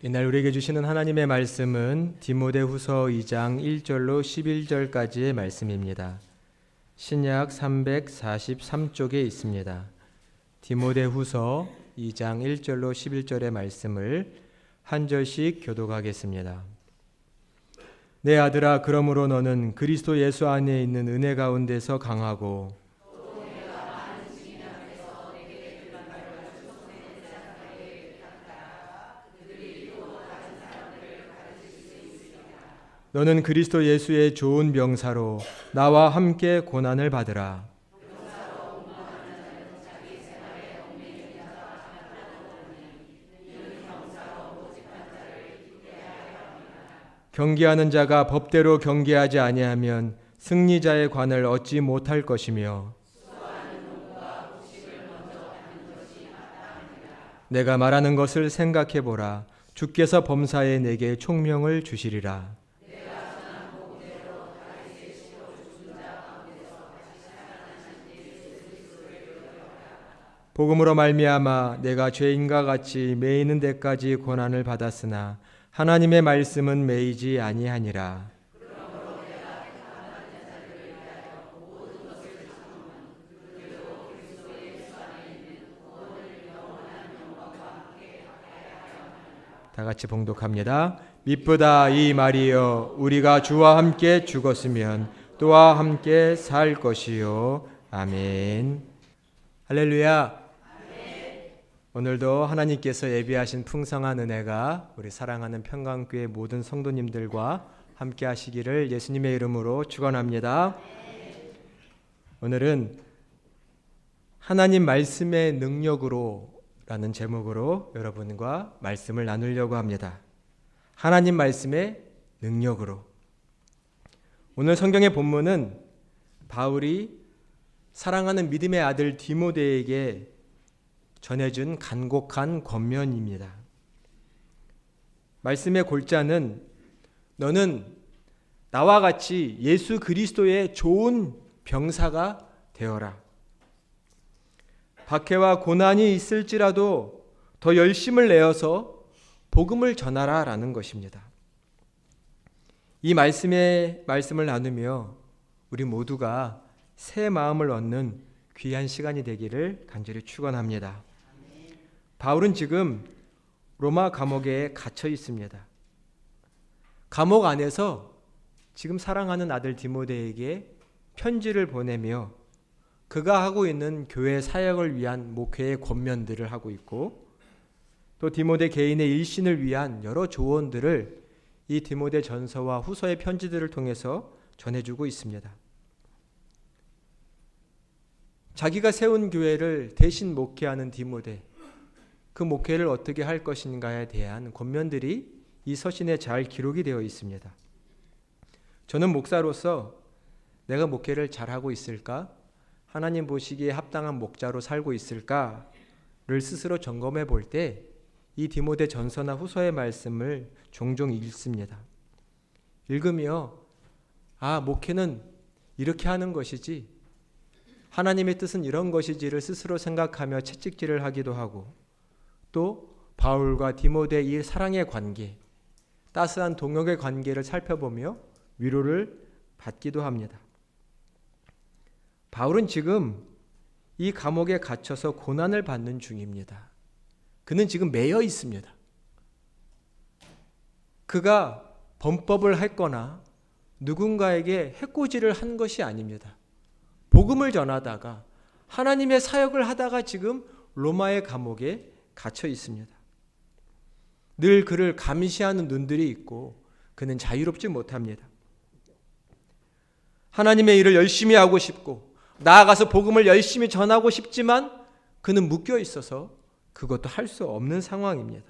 이날 우리에게 주시는 하나님의 말씀은 디모데후서 2장 1절로 11절까지의 말씀입니다. 신약 343쪽에 있습니다. 디모데후서 2장 1절로 11절의 말씀을 한 절씩 교독하겠습니다. 내 아들아, 그러므로 너는 그리스도 예수 안에 있는 은혜 가운데서 강하고 너는 그리스도 예수의 좋은 병사로 나와 함께 고난을 받으라. 경계하는 자가 법대로 경계하지 아니하면 승리자의 관을 얻지 못할 것이며 내가 말하는 것을 생각해 보라. 주께서 범사에 내게 총명을 주시리라. 복음으로 말미암아 내가 죄인과 같이 매이는 데까지 고난을 받았으나 하나님의 말씀은 매이지 아니하니라. 다 같이 봉독합니다. 미쁘다 이 말이여, 우리가 주와 함께 죽었으면 또와 함께 살 것이요. 아멘. 할렐루야. 오늘도 하나님께서 예비하신 풍성한 은혜가 우리 사랑하는 평강교회 모든 성도님들과 함께 하시기를 예수님의 이름으로 축원합니다. 오늘은 하나님 말씀의 능력으로 라는 제목으로 여러분과 말씀을 나누려고 합니다. 하나님 말씀의 능력으로. 오늘 성경의 본문은 바울이 사랑하는 믿음의 아들 디모데에게 전해준 간곡한 권면입니다. 말씀의 골자는 너는 나와 같이 예수 그리스도의 좋은 병사가 되어라. 박해와 고난이 있을지라도 더 열심을 내어서 복음을 전하라 라는 것입니다. 이 말씀을 나누며 우리 모두가 새 마음을 얻는 귀한 시간이 되기를 간절히 축원합니다. 바울은 지금 로마 감옥에 갇혀 있습니다. 감옥 안에서 지금 사랑하는 아들 디모데에게 편지를 보내며 그가 하고 있는 교회 사역을 위한 목회의 권면들을 하고 있고, 또 디모데 개인의 일신을 위한 여러 조언들을 이 디모데 전서와 후서의 편지들을 통해서 전해주고 있습니다. 자기가 세운 교회를 대신 목회하는 디모데, 그 목회를 어떻게 할 것인가에 대한 권면들이 이 서신에 잘 기록이 되어 있습니다. 저는 목사로서 내가 목회를 잘하고 있을까? 하나님 보시기에 합당한 목자로 살고 있을까를 스스로 점검해 볼 때 이 디모데 전서나 후서의 말씀을 종종 읽습니다. 읽으며 목회는 이렇게 하는 것이지, 하나님의 뜻은 이런 것이지를 스스로 생각하며 채찍질을 하기도 하고, 또 바울과 디모데 이 사랑의 관계, 따스한 동역의 관계를 살펴보며 위로를 받기도 합니다. 바울은 지금 이 감옥에 갇혀서 고난을 받는 중입니다. 그는 지금 매여 있습니다. 그가 범법을 했거나 누군가에게 해코지를 한 것이 아닙니다. 복음을 전하다가 하나님의 사역을 하다가 지금 로마의 감옥에 갇혀 있습니다. 늘 그를 감시하는 눈들이 있고 그는 자유롭지 못합니다. 하나님의 일을 열심히 하고 싶고 나아가서 복음을 열심히 전하고 싶지만 그는 묶여 있어서 그것도 할 수 없는 상황입니다.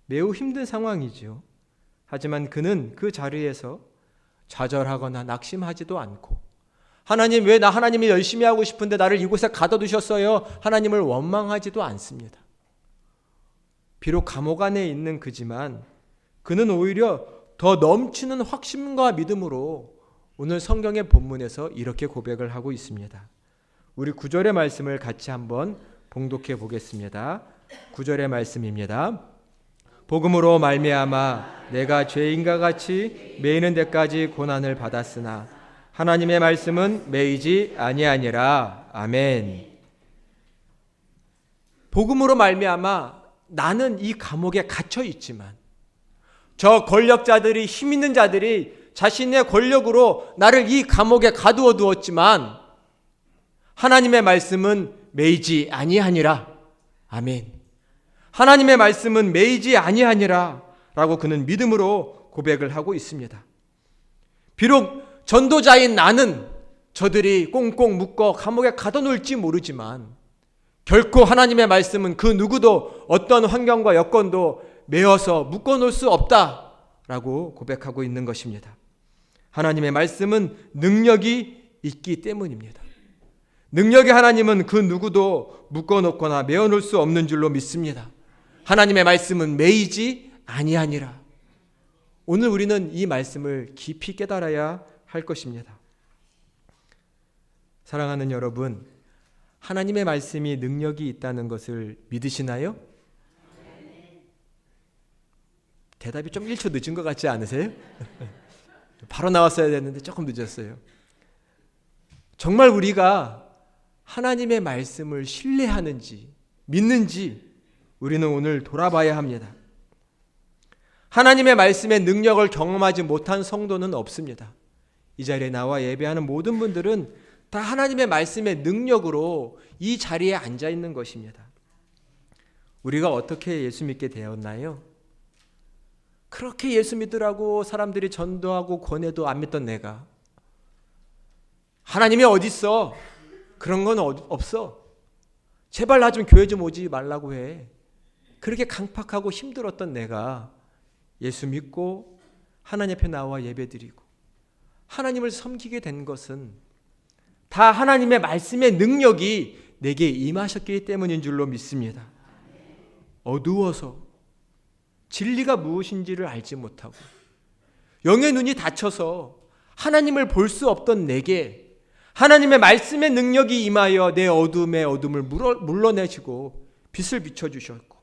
매우 힘든 상황이지요. 하지만 그는 그 자리에서 좌절하거나 낙심하지도 않고, 하나님, 왜 하나님이 열심히 하고 싶은데 나를 이곳에 가둬두셨어요? 하나님을 원망하지도 않습니다. 비록 감옥 안에 있는 그지만 그는 오히려 더 넘치는 확신과 믿음으로 오늘 성경의 본문에서 이렇게 고백을 하고 있습니다. 우리 9절의 말씀을 같이 한번 봉독해 보겠습니다. 9절의 말씀입니다. 복음으로 말미암아 내가 죄인과 같이 매이는 데까지 고난을 받았으나 하나님의 말씀은 매이지 아니하니라. 아멘. 복음으로 말미암아 나는 이 감옥에 갇혀 있지만 저 권력자들이, 힘 있는 자들이 자신의 권력으로 나를 이 감옥에 가두어 두었지만 하나님의 말씀은 매이지 아니하니라. 아멘. 하나님의 말씀은 매이지 아니하니라 라고 그는 믿음으로 고백을 하고 있습니다. 비록 전도자인 나는 저들이 꽁꽁 묶어 감옥에 가둬놓을지 모르지만 결코 하나님의 말씀은 그 누구도 어떤 환경과 여건도 매어서 묶어놓을 수 없다라고 고백하고 있는 것입니다. 하나님의 말씀은 능력이 있기 때문입니다. 능력의 하나님은 그 누구도 묶어놓거나 매어놓을 수 없는 줄로 믿습니다. 하나님의 말씀은 매이지 아니하니라. 오늘 우리는 이 말씀을 깊이 깨달아야 할 것입니다. 사랑하는 여러분, 하나님의 말씀이 능력이 있다는 것을 믿으시나요? 대답이 좀 1초 늦은 것 같지 않으세요? 바로 나왔어야 됐는데 조금 늦었어요. 정말 우리가 하나님의 말씀을 신뢰하는지 믿는지 우리는 오늘 돌아봐야 합니다. 하나님의 말씀의 능력을 경험하지 못한 성도는 없습니다. 이 자리에 나와 예배하는 모든 분들은 다 하나님의 말씀의 능력으로 이 자리에 앉아 있는 것입니다. 우리가 어떻게 예수 믿게 되었나요? 그렇게 예수 믿으라고 사람들이 전도하고 권해도 안 믿던 내가 하나님이 어디 있어? 그런 건 없어. 제발 나 좀 교회 좀 오지 말라고 해. 그렇게 강팍하고 힘들었던 내가 예수 믿고 하나님 앞에 나와 예배드리고 하나님을 섬기게 된 것은 다 하나님의 말씀의 능력이 내게 임하셨기 때문인 줄로 믿습니다. 어두워서 진리가 무엇인지를 알지 못하고 영의 눈이 닫혀서 하나님을 볼 수 없던 내게 하나님의 말씀의 능력이 임하여 내 어둠의 어둠을 물러내시고 빛을 비춰주셨고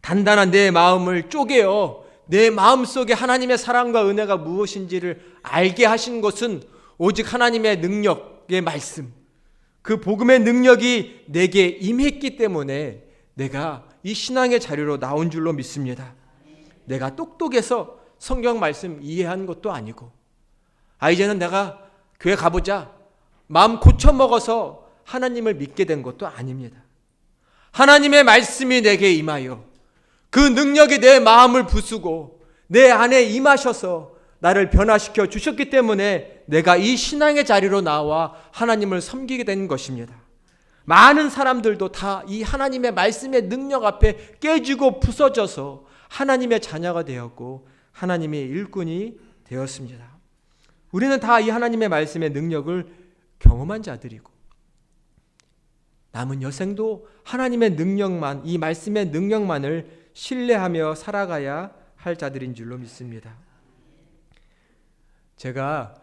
단단한 내 마음을 쪼개어 내 마음속에 하나님의 사랑과 은혜가 무엇인지를 알게 하신 것은 오직 하나님의 능력의 말씀, 그 복음의 능력이 내게 임했기 때문에 내가 이 신앙의 자리로 나온 줄로 믿습니다. 내가 똑똑해서 성경 말씀 이해한 것도 아니고 이제는 내가 교회 가보자 마음 고쳐먹어서 하나님을 믿게 된 것도 아닙니다. 하나님의 말씀이 내게 임하여 그 능력이 내 마음을 부수고 내 안에 임하셔서 나를 변화시켜 주셨기 때문에 내가 이 신앙의 자리로 나와 하나님을 섬기게 된 것입니다. 많은 사람들도 다 이 하나님의 말씀의 능력 앞에 깨지고 부서져서 하나님의 자녀가 되었고 하나님의 일꾼이 되었습니다. 우리는 다 이 하나님의 말씀의 능력을 경험한 자들이고 남은 여생도 하나님의 능력만, 이 말씀의 능력만을 신뢰하며 살아가야 할 자들인 줄로 믿습니다. 제가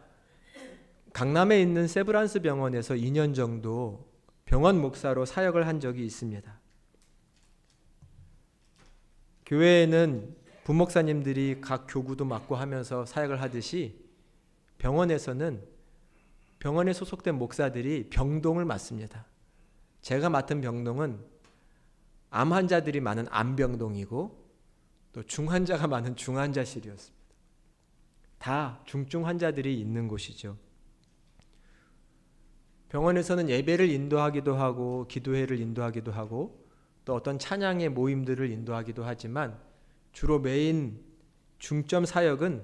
강남에 있는 세브란스 병원에서 2년 정도 병원 목사로 사역을 한 적이 있습니다. 교회에는 부목사님들이 각 교구도 맡고 하면서 사역을 하듯이 병원에서는 병원에 소속된 목사들이 병동을 맡습니다. 제가 맡은 병동은 암 환자들이 많은 암병동이고 또 중환자가 많은 중환자실이었습니다. 다 중증 환자들이 있는 곳이죠. 병원에서는 예배를 인도하기도 하고 기도회를 인도하기도 하고 또 어떤 찬양의 모임들을 인도하기도 하지만 주로 메인 중점 사역은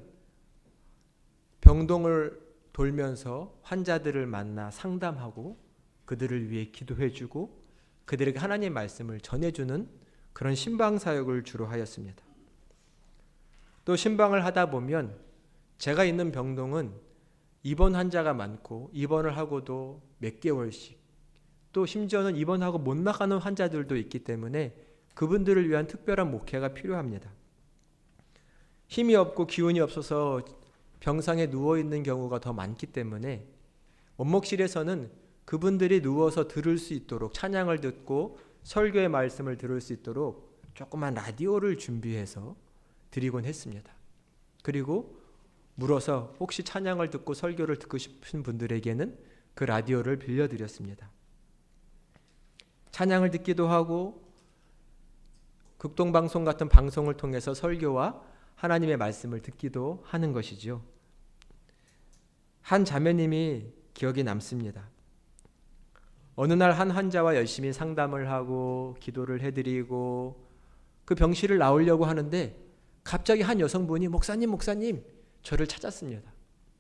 병동을 돌면서 환자들을 만나 상담하고 그들을 위해 기도해주고 그들에게 하나님의 말씀을 전해주는 그런 신방 사역을 주로 하였습니다. 또 신방을 하다 보면 제가 있는 병동은 입원 환자가 많고 입원을 하고도 몇 개월씩 또 심지어는 입원하고 못 나가는 환자들도 있기 때문에 그분들을 위한 특별한 목회가 필요합니다. 힘이 없고 기운이 없어서 병상에 누워있는 경우가 더 많기 때문에 원목실에서는 그분들이 누워서 들을 수 있도록 찬양을 듣고 설교의 말씀을 들을 수 있도록 조그만 라디오를 준비해서 드리곤 했습니다. 그리고 물어서 혹시 찬양을 듣고 설교를 듣고 싶은 분들에게는 그 라디오를 빌려드렸습니다. 찬양을 듣기도 하고 극동방송 같은 방송을 통해서 설교와 하나님의 말씀을 듣기도 하는 것이죠. 한 자매님이 기억이 남습니다. 어느 날 한 환자와 열심히 상담을 하고 기도를 해드리고 그 병실을 나오려고 하는데 갑자기 한 여성분이 목사님 저를 찾았습니다.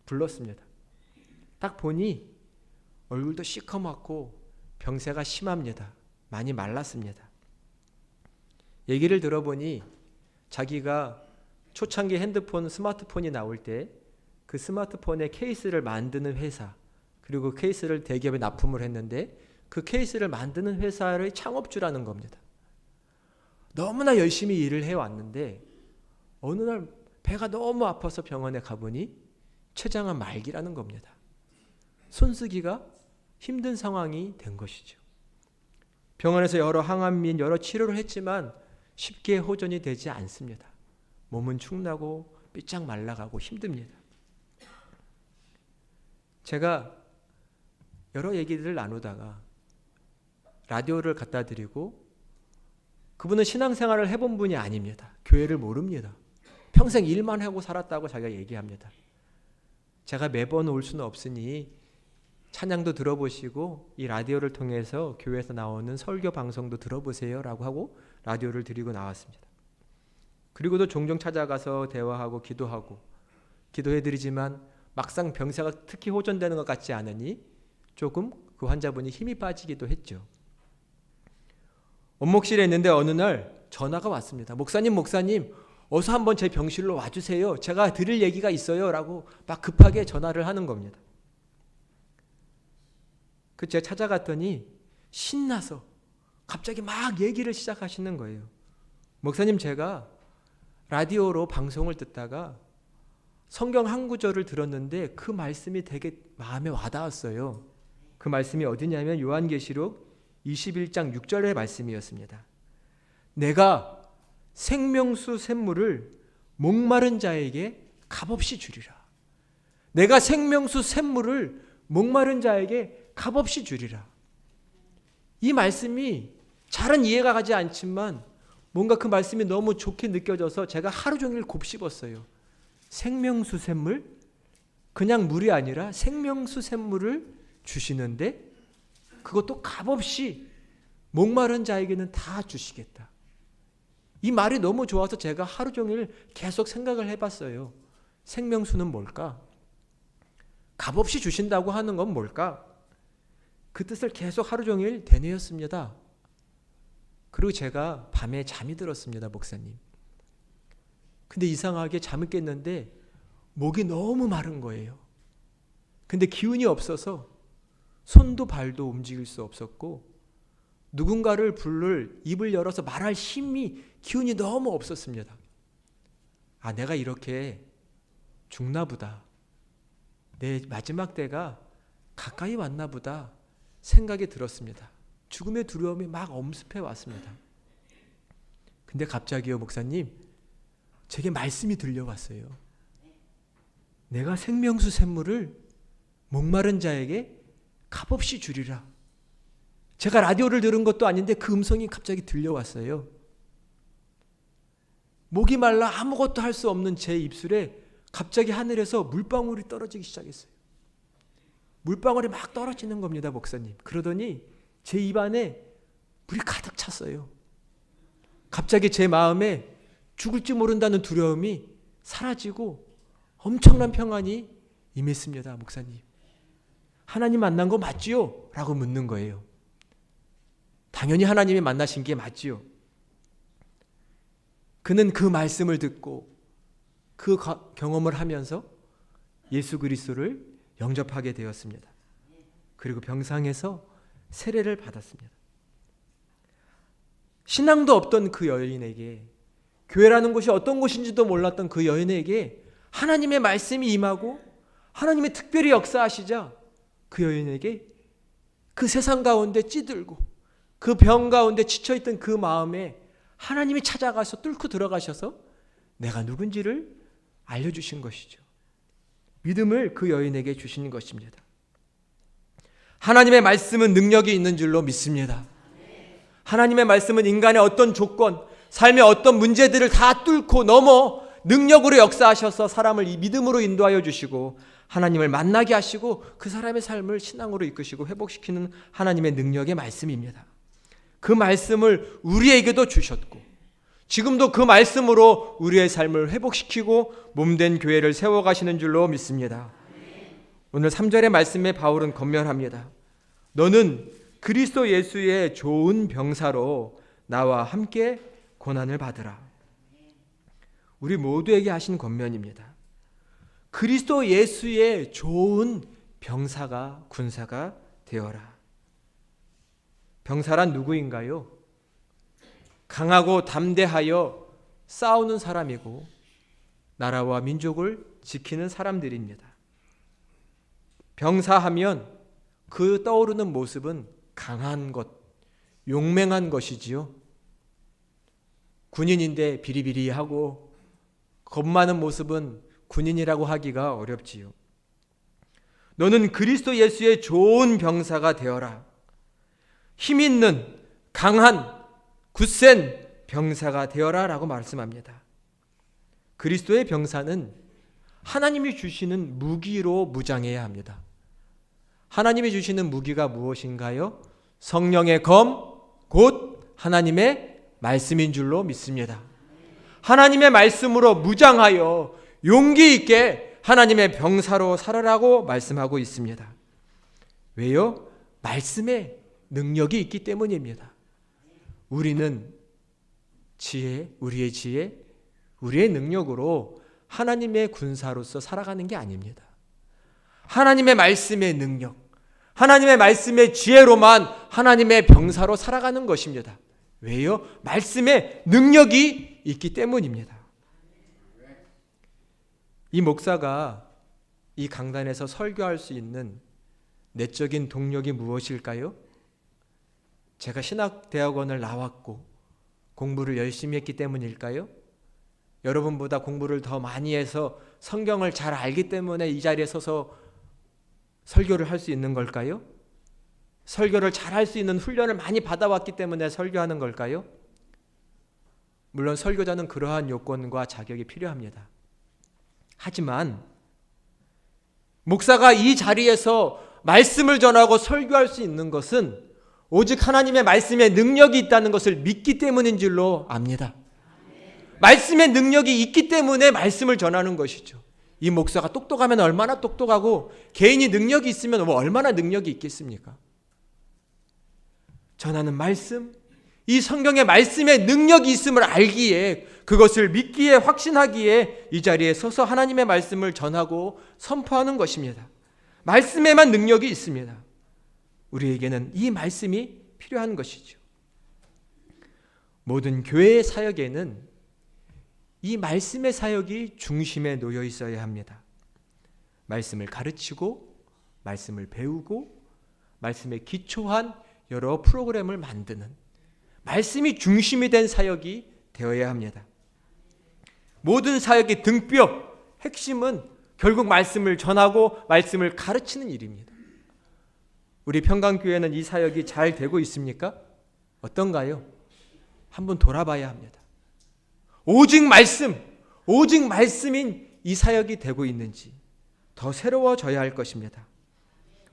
불렀습니다. 딱 보니 얼굴도 시커멓고 병세가 심합니다. 많이 말랐습니다. 얘기를 들어보니 자기가 초창기 핸드폰, 스마트폰이 나올 때 그 스마트폰의 케이스를 만드는 회사, 그리고 케이스를 대기업에 납품을 했는데 그 케이스를 만드는 회사의 창업주라는 겁니다. 너무나 열심히 일을 해왔는데 어느 날 배가 너무 아파서 병원에 가보니 췌장암 말기라는 겁니다. 손쓰기가 힘든 상황이 된 것이죠. 병원에서 여러 항암 및 여러 치료를 했지만 쉽게 호전이 되지 않습니다. 몸은 축나고 삐짝 말라가고 힘듭니다. 제가 여러 얘기들을 나누다가 라디오를 갖다 드리고 그분은 신앙생활을 해본 분이 아닙니다. 교회를 모릅니다. 평생 일만 하고 살았다고 자기가 얘기합니다. 제가 매번 올 수는 없으니 찬양도 들어보시고 이 라디오를 통해서 교회에서 나오는 설교 방송도 들어보세요 라고 하고 라디오를 드리고 나왔습니다. 그리고도 종종 찾아가서 대화하고 기도하고 기도해드리지만 막상 병세가 특히 호전되는 것 같지 않으니 조금 그 환자분이 힘이 빠지기도 했죠. 원목실에 있는데 어느 날 전화가 왔습니다. 목사님 어서 한번 제 병실로 와주세요. 제가 드릴 얘기가 있어요 라고 막 급하게 전화를 하는 겁니다. 제가 찾아갔더니 신나서 갑자기 막 얘기를 시작하시는 거예요. 목사님, 제가 라디오로 방송을 듣다가 성경 한 구절을 들었는데 그 말씀이 되게 마음에 와닿았어요. 그 말씀이 어디냐면 요한계시록 21장 6절의 말씀이었습니다. 내가 생명수 샘물을 목마른 자에게 값없이 주리라. 내가 생명수 샘물을 목마른 자에게 값없이 주리라. 이 말씀이 잘은 이해가 가지 않지만 뭔가 그 말씀이 너무 좋게 느껴져서 제가 하루 종일 곱씹었어요. 생명수 샘물? 그냥 물이 아니라 생명수 샘물을 주시는데 그것도 값없이 목마른 자에게는 다 주시겠다. 이 말이 너무 좋아서 제가 하루 종일 계속 생각을 해봤어요. 생명수는 뭘까? 값없이 주신다고 하는 건 뭘까? 그 뜻을 계속 하루 종일 되뇌었습니다. 그리고 제가 밤에 잠이 들었습니다, 목사님. 근데 이상하게 잠을 깼는데 목이 너무 마른 거예요. 근데 기운이 없어서 손도 발도 움직일 수 없었고 누군가를 부를 입을 열어서 말할 힘이 기운이 너무 없었습니다. 아, 내가 이렇게 죽나 보다. 내 마지막 때가 가까이 왔나 보다 생각이 들었습니다. 죽음의 두려움이 막 엄습해 왔습니다. 근데 갑자기요, 목사님, 제게 말씀이 들려왔어요. 내가 생명수 샘물을 목마른 자에게 값없이 주리라. 제가 라디오를 들은 것도 아닌데 그 음성이 갑자기 들려왔어요. 목이 말라 아무것도 할 수 없는 제 입술에 갑자기 하늘에서 물방울이 떨어지기 시작했어요. 물방울이 막 떨어지는 겁니다, 목사님. 그러더니 제 입안에 물이 가득 찼어요. 갑자기 제 마음에 죽을지 모른다는 두려움이 사라지고 엄청난 평안이 임했습니다, 목사님. 하나님 만난 거 맞지요? 라고 묻는 거예요. 당연히 하나님이 만나신 게 맞지요. 그는 그 말씀을 듣고 그 경험을 하면서 예수 그리스도를 영접하게 되었습니다. 그리고 병상에서 세례를 받았습니다. 신앙도 없던 그 여인에게, 교회라는 곳이 어떤 곳인지도 몰랐던 그 여인에게 하나님의 말씀이 임하고 하나님의 특별히 역사하시자 그 여인에게 그 세상 가운데 찌들고 그 병 가운데 지쳐있던 그 마음에 하나님이 찾아가서 뚫고 들어가셔서 내가 누군지를 알려주신 것이죠. 믿음을 그 여인에게 주신 것입니다. 하나님의 말씀은 능력이 있는 줄로 믿습니다. 하나님의 말씀은 인간의 어떤 조건, 삶의 어떤 문제들을 다 뚫고 넘어 능력으로 역사하셔서 사람을 이 믿음으로 인도하여 주시고 하나님을 만나게 하시고 그 사람의 삶을 신앙으로 이끄시고 회복시키는 하나님의 능력의 말씀입니다. 그 말씀을 우리에게도 주셨고 지금도 그 말씀으로 우리의 삶을 회복시키고 몸된 교회를 세워가시는 줄로 믿습니다. 오늘 3절의 말씀에 바울은 권면합니다. 너는 그리스도 예수의 좋은 병사로 나와 함께 고난을 받으라. 우리 모두에게 하신 권면입니다. 그리스도 예수의 좋은 병사가 군사가 되어라. 병사란 누구인가요? 강하고 담대하여 싸우는 사람이고 나라와 민족을 지키는 사람들입니다. 병사하면 그 떠오르는 모습은 강한 것, 용맹한 것이지요. 군인인데 비리비리하고 겁 많은 모습은 군인이라고 하기가 어렵지요. 너는 그리스도 예수의 좋은 병사가 되어라. 힘 있는 강한 굳센 병사가 되어라 라고 말씀합니다. 그리스도의 병사는 하나님이 주시는 무기로 무장해야 합니다. 하나님이 주시는 무기가 무엇인가요? 성령의 검, 곧 하나님의 말씀인 줄로 믿습니다. 하나님의 말씀으로 무장하여 용기 있게 하나님의 병사로 살아라고 말씀하고 있습니다. 왜요? 말씀에 능력이 있기 때문입니다. 우리는 우리의 지혜, 우리의 능력으로 하나님의 군사로서 살아가는 게 아닙니다. 하나님의 말씀의 능력, 하나님의 말씀의 지혜로만 하나님의 병사로 살아가는 것입니다. 왜요? 말씀에 능력이 있기 때문입니다. 이 목사가 이 강단에서 설교할 수 있는 내적인 동력이 무엇일까요? 제가 신학대학원을 나왔고 공부를 열심히 했기 때문일까요? 여러분보다 공부를 더 많이 해서 성경을 잘 알기 때문에 이 자리에 서서 설교를 할 수 있는 걸까요? 설교를 잘 할 수 있는 훈련을 많이 받아왔기 때문에 설교하는 걸까요? 물론 설교자는 그러한 요건과 자격이 필요합니다. 하지만 목사가 이 자리에서 말씀을 전하고 설교할 수 있는 것은 오직 하나님의 말씀에 능력이 있다는 것을 믿기 때문인 줄로 압니다. 말씀의 능력이 있기 때문에 말씀을 전하는 것이죠. 이 목사가 똑똑하면 얼마나 똑똑하고 개인이 능력이 있으면 얼마나 능력이 있겠습니까? 전하는 말씀, 이 성경의 말씀에 능력이 있음을 알기에 그것을 믿기에 확신하기에 이 자리에 서서 하나님의 말씀을 전하고 선포하는 것입니다. 말씀에만 능력이 있습니다. 우리에게는 이 말씀이 필요한 것이죠. 모든 교회의 사역에는 이 말씀의 사역이 중심에 놓여 있어야 합니다. 말씀을 가르치고 말씀을 배우고 말씀에 기초한 여러 프로그램을 만드는 말씀이 중심이 된 사역이 되어야 합니다. 모든 사역의 등뼈, 핵심은 결국 말씀을 전하고 말씀을 가르치는 일입니다. 우리 평강교회는 이 사역이 잘 되고 있습니까? 어떤가요? 한번 돌아봐야 합니다. 오직 말씀인 이 사역이 되고 있는지 더 새로워져야 할 것입니다.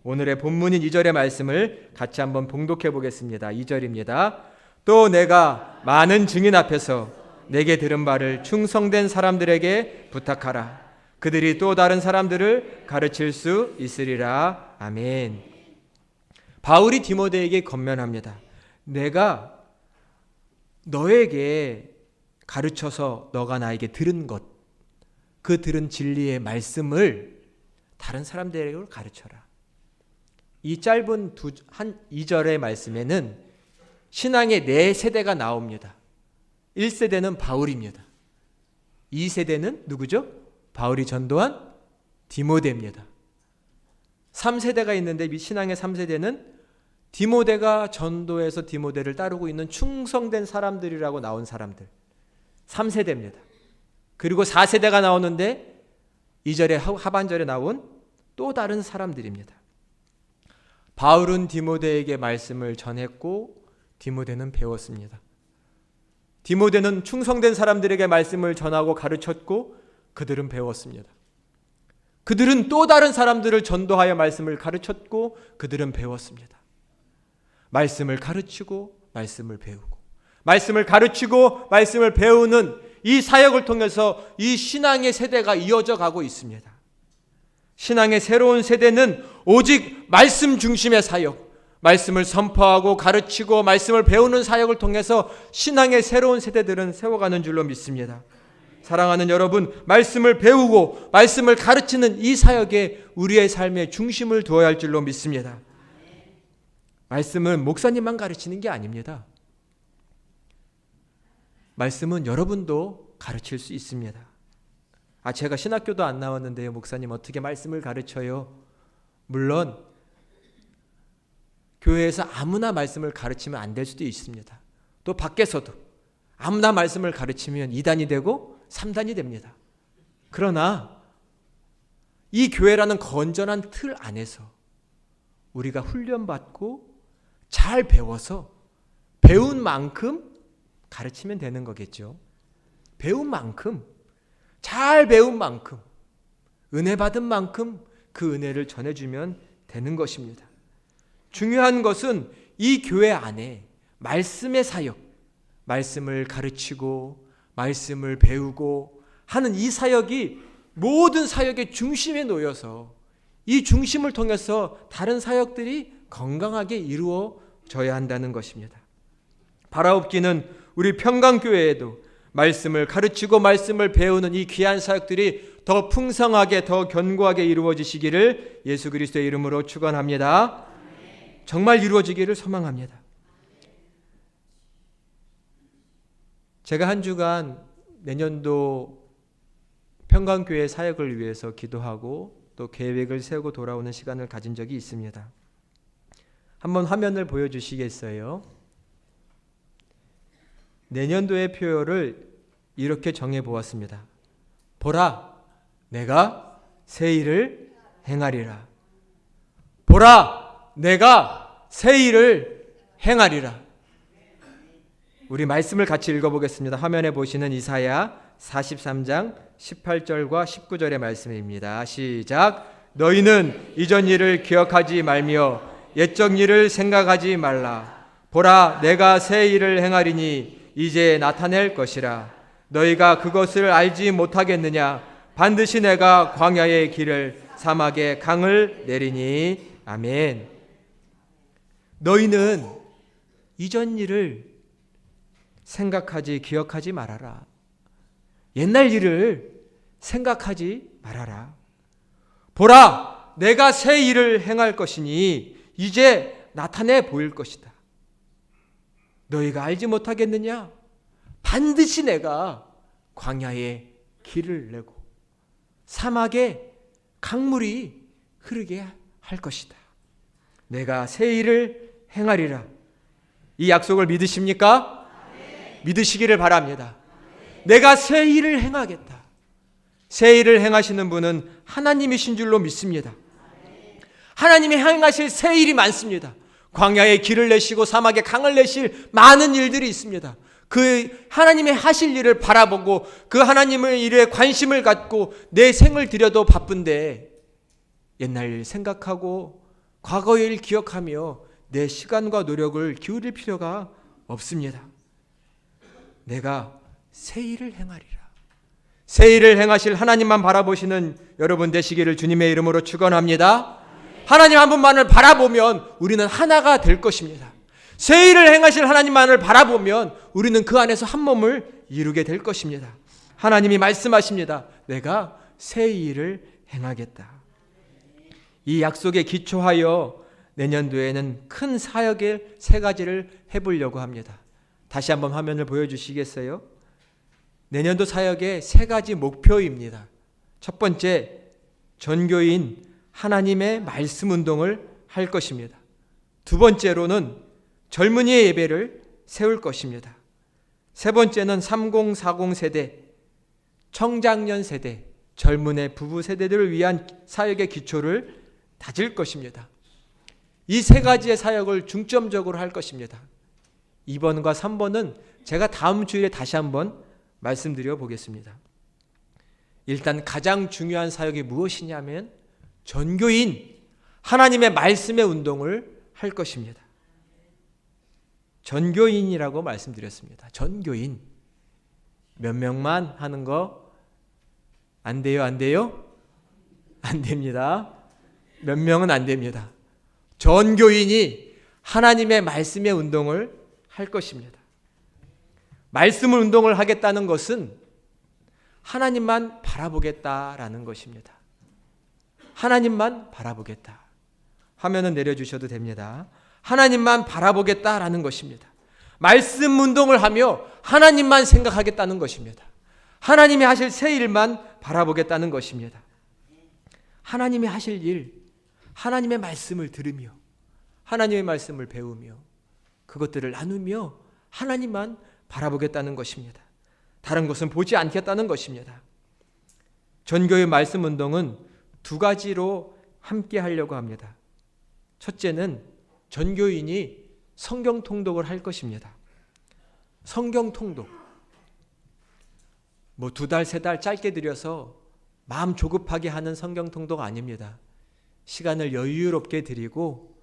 오늘의 본문인 2절의 말씀을 같이 한번 봉독해 보겠습니다. 2절입니다. 또 내가 많은 증인 앞에서 내게 들은 바를 충성된 사람들에게 부탁하라. 그들이 또 다른 사람들을 가르칠 수 있으리라. 아멘. 바울이 디모데에게 권면합니다. 내가 너에게 가르쳐서 너가 나에게 들은 것, 그 들은 진리의 말씀을 다른 사람들에게 가르쳐라. 이 짧은 2절의 말씀에는 신앙의 4세대가 나옵니다. 1세대는 바울입니다. 2세대는 누구죠? 바울이 전도한 디모데입니다. 3세대가 있는데 신앙의 3세대는 디모데가 전도에서 디모데를 따르고 있는 충성된 사람들이라고 나온 사람들 3세대입니다. 그리고 4세대가 나오는데 2절에 하반절에 나온 또 다른 사람들입니다. 바울은 디모데에게 말씀을 전했고 디모데는 배웠습니다. 디모데는 충성된 사람들에게 말씀을 전하고 가르쳤고 그들은 배웠습니다. 그들은 또 다른 사람들을 전도하여 말씀을 가르쳤고 그들은 배웠습니다. 말씀을 가르치고 말씀을 배우고 말씀을 가르치고 말씀을 배우는 이 사역을 통해서 이 신앙의 세대가 이어져 가고 있습니다. 신앙의 새로운 세대는 오직 말씀 중심의 사역, 말씀을 선포하고 가르치고 말씀을 배우는 사역을 통해서 신앙의 새로운 세대들은 세워가는 줄로 믿습니다. 사랑하는 여러분, 말씀을 배우고 말씀을 가르치는 이 사역에 우리의 삶의 중심을 두어야 할 줄로 믿습니다. 말씀은 목사님만 가르치는 게 아닙니다. 말씀은 여러분도 가르칠 수 있습니다. 제가 신학교도 안 나왔는데요, 목사님 어떻게 말씀을 가르쳐요? 물론 교회에서 아무나 말씀을 가르치면 안 될 수도 있습니다. 또 밖에서도 아무나 말씀을 가르치면 2단이 되고 3단이 됩니다. 그러나 이 교회라는 건전한 틀 안에서 우리가 훈련받고 잘 배워서 배운 만큼 가르치면 되는 거겠죠. 배운 만큼, 잘 배운 만큼, 은혜 받은 만큼 그 은혜를 전해주면 되는 것입니다. 중요한 것은 이 교회 안에 말씀의 사역, 말씀을 가르치고 말씀을 배우고 하는 이 사역이 모든 사역의 중심에 놓여서 이 중심을 통해서 다른 사역들이 건강하게 이루어져야 한다는 것입니다. 바라옵기는 우리 평강교회에도 말씀을 가르치고 말씀을 배우는 이 귀한 사역들이 더 풍성하게 더 견고하게 이루어지시기를 예수 그리스도의 이름으로 축원합니다. 정말 이루어지기를 소망합니다. 제가 한 주간 내년도 평강교회 사역을 위해서 기도하고 또 계획을 세우고 돌아오는 시간을 가진 적이 있습니다. 한번 화면을 보여주시겠어요? 내년도의 표어를 이렇게 정해보았습니다. 보라, 내가 새 일을 행하리라. 보라, 내가 새 일을 행하리라. 우리 말씀을 같이 읽어보겠습니다. 화면에 보시는 이사야 43장 18절과 19절의 말씀입니다. 시작. 너희는 이전 일을 기억하지 말며 옛적 일을 생각하지 말라. 보라, 내가 새 일을 행하리니 이제 나타낼 것이라. 너희가 그것을 알지 못하겠느냐? 반드시 내가 광야의 길을 사막에 강을 내리니. 아멘. 너희는 이전 일을 생각하지 기억하지 말아라. 옛날 일을 생각하지 말아라. 보라, 내가 새 일을 행할 것이니 이제 나타내 보일 것이다. 너희가 알지 못하겠느냐? 반드시 내가 광야에 길을 내고 사막에 강물이 흐르게 할 것이다. 내가 새 일을 행하리라. 이 약속을 믿으십니까? 네. 믿으시기를 바랍니다. 네. 내가 새 일을 행하겠다. 새 일을 행하시는 분은 하나님이신 줄로 믿습니다. 네. 하나님이 행하실 새 일이 많습니다. 광야에 길을 내시고 사막에 강을 내실 많은 일들이 있습니다. 그 하나님의 하실 일을 바라보고 그 하나님의 일에 관심을 갖고 내 생을 들여도 바쁜데 옛날 일 생각하고 과거의 일 기억하며 내 시간과 노력을 기울일 필요가 없습니다. 내가 새 일을 행하리라. 새 일을 행하실 하나님만 바라보시는 여러분 되시기를 주님의 이름으로 축원합니다. 하나님 한 분만을 바라보면 우리는 하나가 될 것입니다. 새 일을 행하실 하나님만을 바라보면 우리는 그 안에서 한 몸을 이루게 될 것입니다. 하나님이 말씀하십니다. 내가 새 일을 행하겠다. 이 약속에 기초하여 내년도에는 큰 사역의 세 가지를 해보려고 합니다. 다시 한번 화면을 보여주시겠어요? 내년도 사역의 세 가지 목표입니다. 첫 번째, 전교인 하나님의 말씀 운동을 할 것입니다. 두 번째로는 젊은이의 예배를 세울 것입니다. 세 번째는 3040 세대, 청장년 세대, 젊은의 부부 세대들을 위한 사역의 기초를 다질 것입니다. 이 세 가지의 사역을 중점적으로 할 것입니다. 2번과 3번은 제가 다음 주일에 다시 한번 말씀드려 보겠습니다. 일단 가장 중요한 사역이 무엇이냐면 전교인, 하나님의 말씀의 운동을 할 것입니다. 전교인이라고 말씀드렸습니다. 전교인. 몇 명만 하는 거 안 돼요? 안 돼요? 안 됩니다. 몇 명은 안 됩니다. 전교인이 하나님의 말씀의 운동을 할 것입니다. 말씀을 운동을 하겠다는 것은 하나님만 바라보겠다라는 것입니다. 하나님만 바라보겠다. 화면은 내려주셔도 됩니다. 하나님만 바라보겠다라는 것입니다. 말씀 운동을 하며 하나님만 생각하겠다는 것입니다. 하나님이 하실 새 일만 바라보겠다는 것입니다. 하나님이 하실 일, 하나님의 말씀을 들으며 하나님의 말씀을 배우며 그것들을 나누며 하나님만 바라보겠다는 것입니다. 다른 것은 보지 않겠다는 것입니다. 전교의 말씀 운동은 두 가지로 함께 하려고 합니다. 첫째는 전교인이 성경 통독을 할 것입니다. 성경 통독. 뭐 2달, 3달 짧게 들여서 마음 조급하게 하는 성경 통독 아닙니다. 시간을 여유롭게 드리고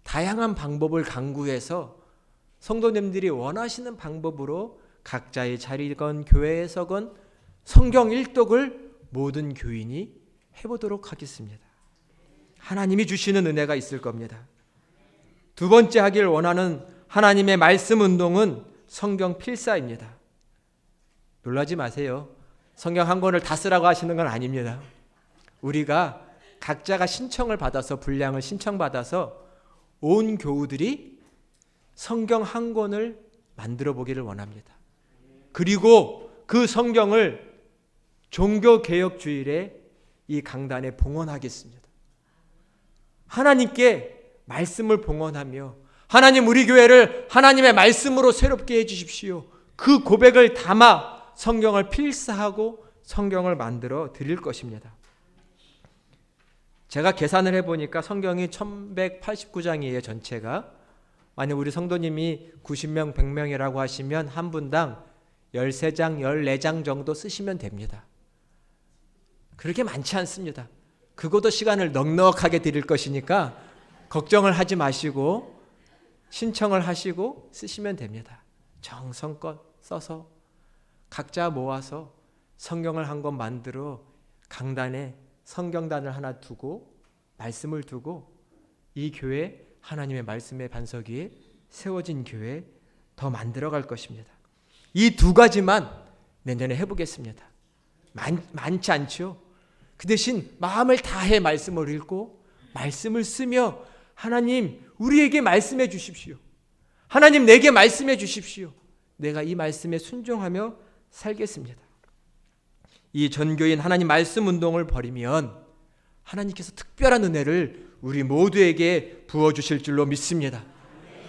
다양한 방법을 강구해서 성도님들이 원하시는 방법으로 각자의 자리건 교회에서건 성경 일독을 모든 교인이 해보도록 하겠습니다. 하나님이 주시는 은혜가 있을 겁니다. 두 번째 하길 원하는 하나님의 말씀 운동은 성경 필사입니다. 놀라지 마세요. 성경 한 권을 다 쓰라고 하시는 건 아닙니다. 우리가 각자가 신청을 받아서 분량을 신청받아서 온 교우들이 성경 한 권을 만들어 보기를 원합니다. 그리고 그 성경을 종교개혁주일에 이 강단에 봉헌하겠습니다. 하나님께 말씀을 봉헌하며 하나님 우리 교회를 하나님의 말씀으로 새롭게 해주십시오. 그 고백을 담아 성경을 필사하고 성경을 만들어 드릴 것입니다. 제가 계산을 해보니까 성경이 1189장이에요. 전체가. 만약 우리 성도님이 90명, 100명이라고 하시면 한 분당 13장, 14장 정도 쓰시면 됩니다. 그렇게 많지 않습니다. 그것도 시간을 넉넉하게 드릴 것이니까 걱정을 하지 마시고 신청을 하시고 쓰시면 됩니다. 정성껏 써서 각자 모아서 성경을 한 권 만들어 강단에 성경단을 하나 두고 말씀을 두고 이 교회 하나님의 말씀의 반석 위에 세워진 교회 더 만들어갈 것입니다. 이 두 가지만 내년에 해보겠습니다. 많지 않죠? 그 대신 마음을 다해 말씀을 읽고 말씀을 쓰며 하나님 우리에게 말씀해 주십시오. 하나님 내게 말씀해 주십시오. 내가 이 말씀에 순종하며 살겠습니다. 이 전교인 하나님 말씀 운동을 벌이면 하나님께서 특별한 은혜를 우리 모두에게 부어주실 줄로 믿습니다.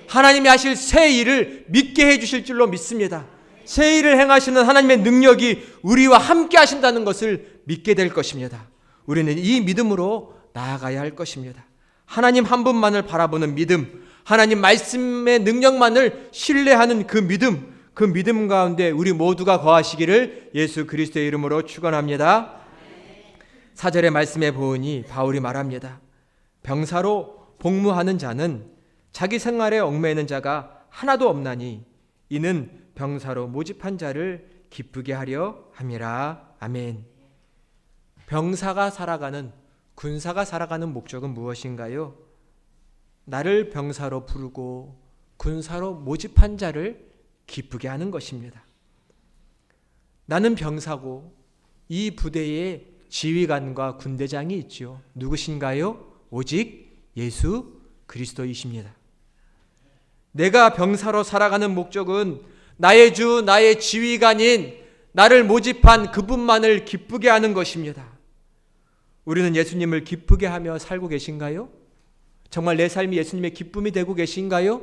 하나님이 하실 새 일을 믿게 해주실 줄로 믿습니다. 새 일을 행하시는 하나님의 능력이 우리와 함께 하신다는 것을 믿게 될 것입니다. 우리는 이 믿음으로 나아가야 할 것입니다. 하나님 한 분만을 바라보는 믿음, 하나님 말씀의 능력만을 신뢰하는 그 믿음 가운데 우리 모두가 거하시기를 예수 그리스도의 이름으로 축원합니다. 4절의 말씀에 보니 바울이 말합니다. 병사로 복무하는 자는 자기 생활에 얽매이는 자가 하나도 없나니 이는 병사로 모집한 자를 기쁘게 하려 함이라. 아멘. 병사가 살아가는, 군사가 살아가는 목적은 무엇인가요? 나를 병사로 부르고 군사로 모집한 자를 기쁘게 하는 것입니다. 나는 병사고 이 부대에 지휘관과 군대장이 있죠. 누구신가요? 오직 예수 그리스도이십니다. 내가 병사로 살아가는 목적은 나의 주, 나의 지휘관인 나를 모집한 그분만을 기쁘게 하는 것입니다. 우리는 예수님을 기쁘게 하며 살고 계신가요? 정말 내 삶이 예수님의 기쁨이 되고 계신가요?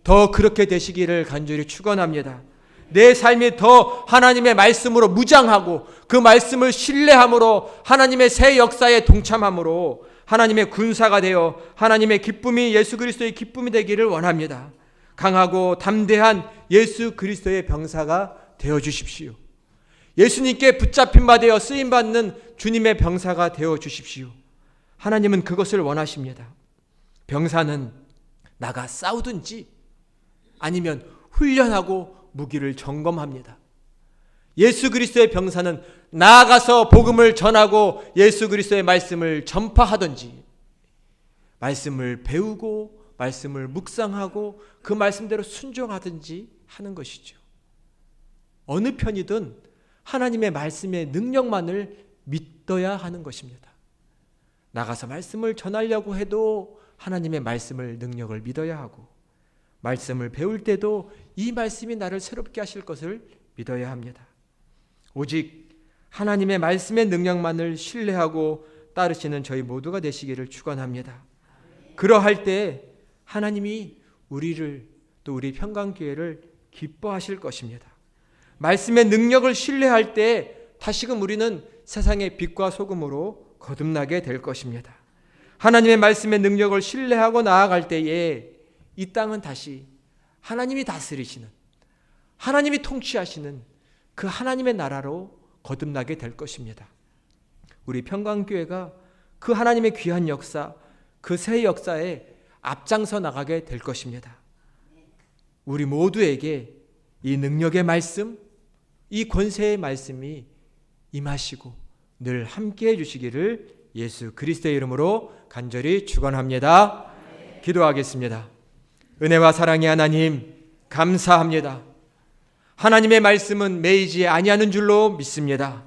더 그렇게 되시기를 간절히 축원합니다. 내 삶이 더 하나님의 말씀으로 무장하고 그 말씀을 신뢰함으로 하나님의 새 역사에 동참함으로 하나님의 군사가 되어 하나님의 기쁨이 예수 그리스도의 기쁨이 되기를 원합니다. 강하고 담대한 예수 그리스도의 병사가 되어 주십시오. 예수님께 붙잡힌 바 되어 쓰임받는 주님의 병사가 되어 주십시오. 하나님은 그것을 원하십니다. 병사는 나가 싸우든지 아니면 훈련하고 무기를 점검합니다. 예수 그리스도의 병사는 나아가서 복음을 전하고 예수 그리스도의 말씀을 전파하든지 말씀을 배우고 말씀을 묵상하고 그 말씀대로 순종하든지 하는 것이죠. 어느 편이든 하나님의 말씀의 능력만을 믿어야 하는 것입니다. 나가서 말씀을 전하려고 해도 하나님의 말씀을 능력을 믿어야 하고 말씀을 배울 때도 이 말씀이 나를 새롭게 하실 것을 믿어야 합니다. 오직 하나님의 말씀의 능력만을 신뢰하고 따르시는 저희 모두가 되시기를 축원합니다. 그러할 때 하나님이 우리를 또 우리 평강교회를 기뻐하실 것입니다. 말씀의 능력을 신뢰할 때 다시금 우리는 세상의 빛과 소금으로 거듭나게 될 것입니다. 하나님의 말씀의 능력을 신뢰하고 나아갈 때에 이 땅은 다시 하나님이 다스리시는, 하나님이 통치하시는 그 하나님의 나라로 거듭나게 될 것입니다. 우리 평강교회가 그 하나님의 귀한 역사, 그 새 역사에 앞장서 나가게 될 것입니다. 우리 모두에게 이 능력의 말씀, 이 권세의 말씀이 임하시고 늘 함께해 주시기를 예수 그리스도의 이름으로 간절히 축원합니다. 기도하겠습니다. 은혜와 사랑의 하나님, 감사합니다. 하나님의 말씀은 매이지 아니하는 줄로 믿습니다.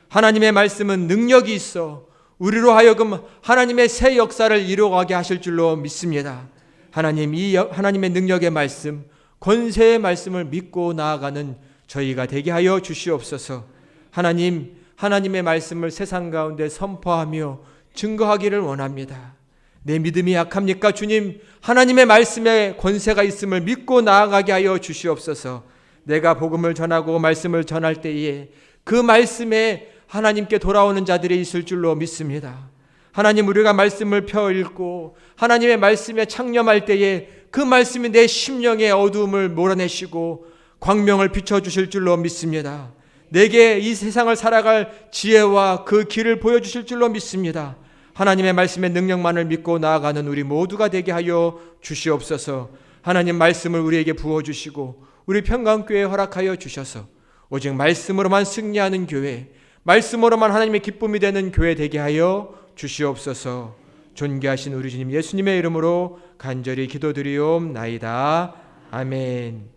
하나님의 말씀은 능력이 있어 우리로 하여금 하나님의 새 역사를 이루어가게 하실 줄로 믿습니다. 하나님, 이 하나님의 능력의 말씀, 권세의 말씀을 믿고 나아가는 저희가 되게 하여 주시옵소서. 하나님, 하나님의 말씀을 세상 가운데 선포하며 증거하기를 원합니다. 내 믿음이 약합니까? 주님, 하나님의 말씀에 권세가 있음을 믿고 나아가게 하여 주시옵소서. 내가 복음을 전하고 말씀을 전할 때에 그 말씀에 하나님께 돌아오는 자들이 있을 줄로 믿습니다. 하나님, 우리가 말씀을 펴 읽고 하나님의 말씀에 창념할 때에 그 말씀이 내 심령의 어두움을 몰아내시고 광명을 비춰주실 줄로 믿습니다. 내게 이 세상을 살아갈 지혜와 그 길을 보여주실 줄로 믿습니다. 하나님의 말씀의 능력만을 믿고 나아가는 우리 모두가 되게 하여 주시옵소서. 하나님, 말씀을 우리에게 부어주시고 우리 평강교회에 허락하여 주셔서 오직 말씀으로만 승리하는 교회, 말씀으로만 하나님의 기쁨이 되는 교회 되게 하여 주시옵소서. 존귀하신 우리 주님 예수님의 이름으로 간절히 기도드리옵나이다. 아멘.